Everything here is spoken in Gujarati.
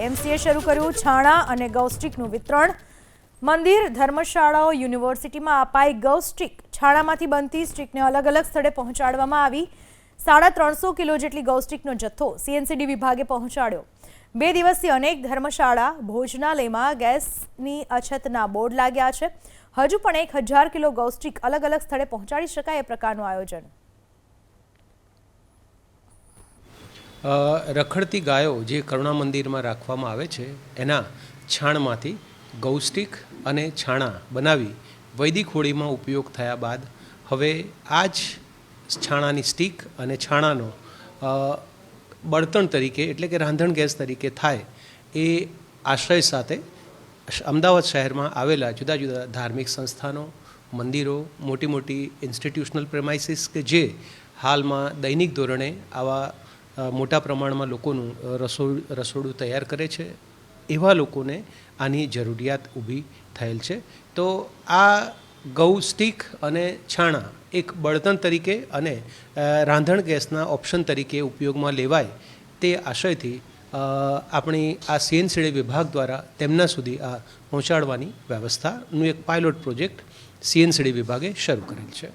એમસીએ શરૂ કર્યું છાણા અને ગૌસ્ટિકનું વિતરણ। મંદિર, ધર્મશાળાઓ, યુનિવર્સિટીમાં અપાઈ ગૌસ્ટિક। છાણામાંથી બનતી સ્ટિકને અલગ અલગ સ્થળે પહોંચાડવામાં આવી। 350 કિલો જેટલી ગૌસ્ટિકનો જથ્થો સીએનસીડી વિભાગે પહોંચાડ્યો। 2 દિવસથી અનેક ધર્મશાળા, ભોજનાલયમાં ગેસની અછતના બોર્ડ લાગ્યા છે। હજુ પણ 1000 કિલો ગૌસ્ટિક અલગ અલગ સ્થળે પહોંચાડી શકાય એ પ્રકારનું આયોજન। રખડતી ગાયો જે કરુણા મંદિરમાં રાખવામાં આવે છે એના છાણમાંથી ગૌસ્ટિક અને છાણા બનાવી વૈદિક હોળીમાં ઉપયોગ થયા બાદ હવે આ જ છાણાની સ્ટીક અને છાણાનો બળતણ તરીકે એટલે કે રાંધણ ગેસ તરીકે થાય એ આશ્રય સાથે અમદાવાદ શહેરમાં આવેલા જુદા જુદા ધાર્મિક સંસ્થાનો, મંદિરો, મોટી મોટી ઇન્સ્ટિટ્યુશનલ પ્રેમાઇસીસ કે જે હાલમાં દૈનિક ધોરણે આવા મોટા પ્રમાણમાં લોકોનું રસોડું તૈયાર કરે છે એવા લોકોને આની જરૂરિયાત ઊભી થયેલ છે। તો આ ગૌ સ્ટીક અને છાણા એક બળતણ તરીકે અને રાંધણ ગેસના ઓપ્શન તરીકે ઉપયોગમાં લેવાય તે આશયથી આપણી આ સીએનસીડી વિભાગ દ્વારા તેમના સુધી આ પહોંચાડવાની વ્યવસ્થાનું એક પાયલોટ પ્રોજેક્ટ સીએનસીડી વિભાગે શરૂ કરેલ છે।